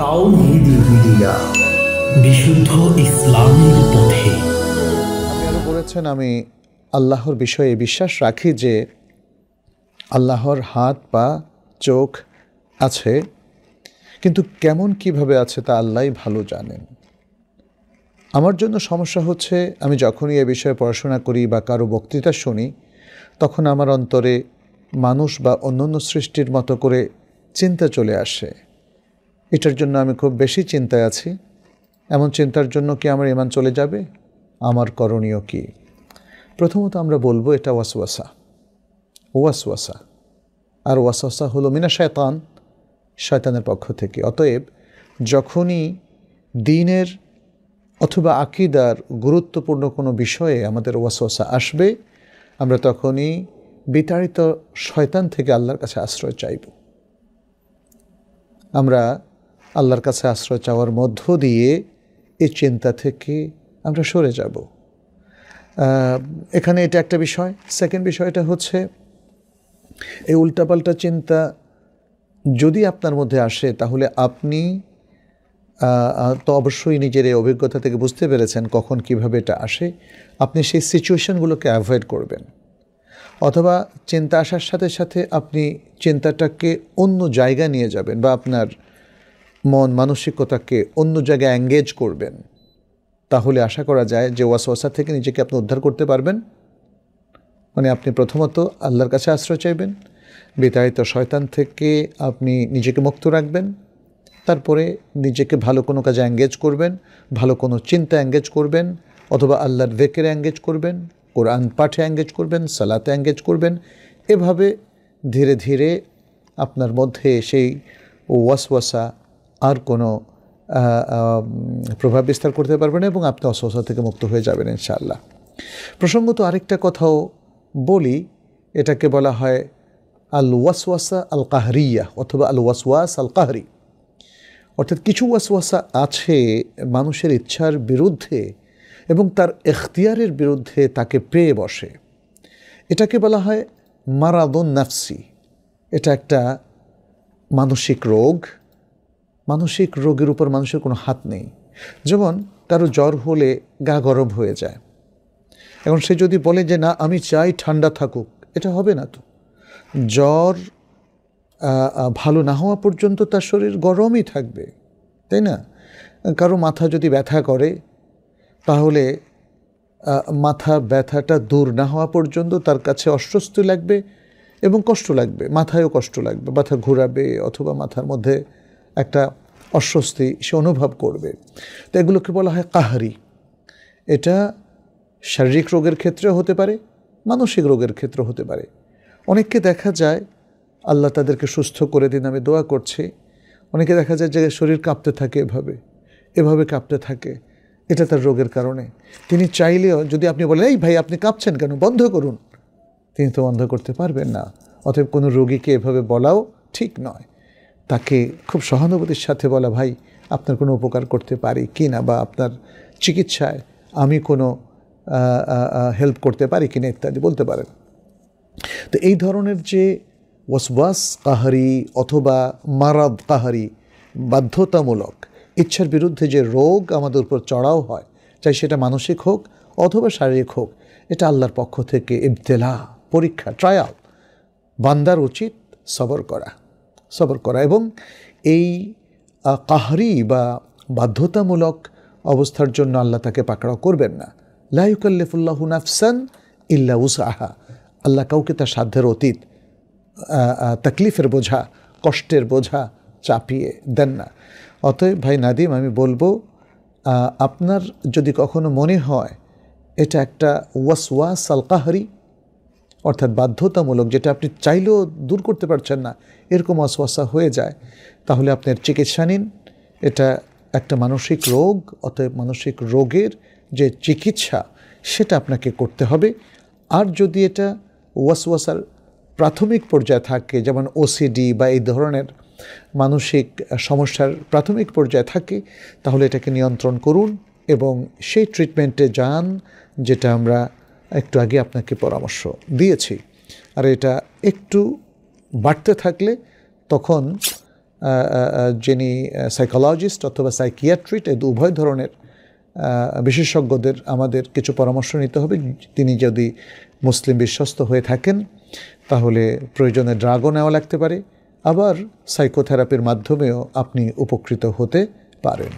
তাওহীদ media, বিশুদ্ধ ইসলামের পথে। আপনি আরো বলেছেন, আমি আল্লাহর বিষয়ে বিশ্বাস রাখি যে আল্লাহর হাত পা চোখ আছে, কিন্তু কেমন কিভাবে আছে তা আল্লাহই ভালো জানেন। আমার জন্য সমস্যা হচ্ছে, আমি যখনই এ বিষয়ে পড়াশোনা করি বা কারো বক্তৃতা শুনি, তখন আমার অন্তরে মানুষ বা অন্যান্য সৃষ্টির মতো করে চিন্তা চলে আসে। এটার জন্য আমি খুব বেশি চিন্তায় আছি। এমন চিন্তার জন্য কি আমার ঈমান চলে যাবে? আমার করণীয় কি? প্রথমত আমরা বলবো এটা ওয়াসওয়াসা। আর ওয়াসওয়াসা হলো মিনা শয়তান, শয়তানের পক্ষ থেকে। অতএব যখনই দ্বীনের অথবা আকীদার গুরুত্বপূর্ণ কোনো বিষয়ে আমাদের ওয়াসওয়াসা আসবে, আমরা তখনই বিতাড়িত শয়তান থেকে আল্লাহর কাছে আশ্রয় চাইব। আমরা আল্লাহর কাছে আশ্রয় চাওয়ার মধ্য দিয়ে এই চিন্তা থেকে আমরা সরে যাব। এখানে এটা একটা বিষয়। সেকেন্ড বিষয়টা হচ্ছে, এই উল্টাপাল্টা চিন্তা যদি আপনার মধ্যে আসে, তাহলে আপনি তো অবশ্যই নিজের এই অভিজ্ঞতা থেকে বুঝতে পেরেছেন কখন কিভাবে এটা আসে। আপনি সেই সিচুয়েশনগুলোকে অ্যাভয়েড করবেন, অথবা চিন্তা আসার সাথে সাথে আপনি চিন্তাটাকে অন্য জায়গায় নিয়ে যাবেন, বা আপনার মন মানসিকতাকে অন্য জায়গায় এঙ্গেজ করবেন। তাহলে আশা করা যায় যে ওয়াসওয়াসা থেকে নিজেকে আপনি উদ্ধার করতে পারবেন। মানে আপনি প্রথমত আল্লাহর কাছে আশ্রয় চাইবেন, বিতাড়িত শয়তান থেকে আপনি নিজেকে মুক্ত রাখবেন, তারপরে নিজেকে ভালো কোনো কাজে এঙ্গেজ করবেন, ভালো কোনো চিন্তা এঙ্গেজ করবেন, অথবা আল্লাহর যিকরে এঙ্গেজ করবেন, কোরআন পাঠে এঙ্গেজ করবেন, সালাতে এঙ্গেজ করবেন। এভাবে ধীরে ধীরে আপনার মধ্যে সেই ওয়াসওয়াসা আর কোনো প্রভাব বিস্তার করতে পারবেন না, এবং আপনি ওয়াসওয়াসা থেকে মুক্ত হয়ে যাবেন ইনশাআল্লাহ। প্রসঙ্গত আরেকটা কথাও বলি, এটাকে বলা হয় আল ওয়াসওয়াসা আল কাহরিয়া অথবা আল ওয়াসওয়াস আল কাহরি। অর্থাৎ কিছু ওয়াসওয়াসা আছে মানুষের ইচ্ছার বিরুদ্ধে এবং তার এখতিয়ারের বিরুদ্ধে তাকে পেয়ে বসে। এটাকে বলা হয় মারাদুন নাফসি। এটা একটা মানসিক রোগ। মানসিক রোগের উপর মানুষের কোনো হাত নেই। যেমন কারো জ্বর হলে গা গরম হয়ে যায়। এখন সে যদি বলে যে না, আমি চাই ঠান্ডা থাকুক, এটা হবে না তো। জ্বর ভালো না হওয়া পর্যন্ত তার শরীর গরমই থাকবে, তাই না? কারো মাথা যদি ব্যথা করে, তাহলে মাথা ব্যথাটা দূর না হওয়া পর্যন্ত তার কাছে অস্বস্তি লাগবে এবং কষ্ট লাগবে, মাথায়ও কষ্ট লাগবে, মাথা ঘোরাবে অথবা মাথার মধ্যে একটা অস্বস্তি সে অনুভব করবে। তো এগুলোকে বলা হয় কাহরি। এটা শারীরিক রোগের ক্ষেত্রেও হতে পারে, মানসিক রোগের ক্ষেত্রেও হতে পারে। অনেককে দেখা যায়, আল্লাহ তাদেরকে সুস্থ করে দিন, আমি দোয়া করছি। অনেকে দেখা যায় যে শরীর কাঁপতে থাকে, এভাবে কাঁপতে থাকে। এটা তার রোগের কারণে। তিনি চাইলেও, যদি আপনি বলেন এই ভাই আপনি কাঁপছেন কেন, বন্ধ করুন, তিনি তো বন্ধ করতে পারবেন না। অতএব কোনো রোগীকে এভাবে বলাও ঠিক নয়। তাকে খুব সহানুভূতির সাথে বলা, ভাই আপনার কোনো উপকার করতে পারি কি না, বা আপনার চিকিৎসায় আমি কোনো হেল্প করতে পারি কিনা ইত্যাদি বলতে পারেন। তো এই ধরনের যে ওয়াসওয়াস কাহরি অথবা মারাদ কাহরি, বাধ্যতামূলক ইচ্ছার বিরুদ্ধে যে রোগ আমাদের উপর চড়াও হয়, চাই সেটা মানসিক হোক অথবা শারীরিক হোক, এটা আল্লাহর পক্ষ থেকে ইবতেলা, পরীক্ষা, ট্রায়াল। বান্দার উচিত সবর করা এবং এই কাহরি বা বাধ্যতামূলক অবস্থার জন্য আল্লাহ তাকে পাকড়াও করবেন না। লা ইউকাল্লিফুল্লাহু নাফসান ইল্লা উসআহা। আল্লাহ কাউকে তার সাধ্যের অতীত তাকলিফের বোঝা, কষ্টের বোঝা চাপিয়ে দেন না। অতএব ভাই নাদিম, আমি বলবো, আপনার যদি কখনো মনে হয় এটা একটা ওয়াসওয়াস আল কাহরি, অর্থাৎ বাধ্যতামূলক, যেটা আপনি চাইলেও দূর করতে পারছেন না, এরকম ওয়াসওয়াসা হয়ে যায়, তাহলে আপনার চিকিৎসা নিন। এটা একটা মানসিক রোগ। অতএব মানসিক রোগের যে চিকিৎসা, সেটা আপনাকে করতে হবে। আর যদি এটা ওয়াসওয়াসার প্রাথমিক পর্যায়ে থাকে, যেমন ওসিডি বা এই ধরনের মানসিক সমস্যার প্রাথমিক পর্যায়ে থাকে, তাহলে এটাকে নিয়ন্ত্রণ করুন এবং সেই ট্রিটমেন্টে যান, যেটা আমরা একটু আগে আপনাকে পরামর্শ দিয়েছি। আর এটা একটু বাড়তে থাকলে তখন যিনি সাইকোলজিস্ট অথবা সাইকিয়াট্রিস্ট, এই উভয় ধরনের বিশেষজ্ঞদের আমাদের কিছু পরামর্শ নিতে হবে। তিনি যদি মুসলিম বিশ্বস্ত হয়ে থাকেন তাহলে প্রয়োজনে ড্রাগও নেওয়া লাগতে পারে, আবার সাইকোথেরাপির মাধ্যমেও আপনি উপকৃত হতে পারেন।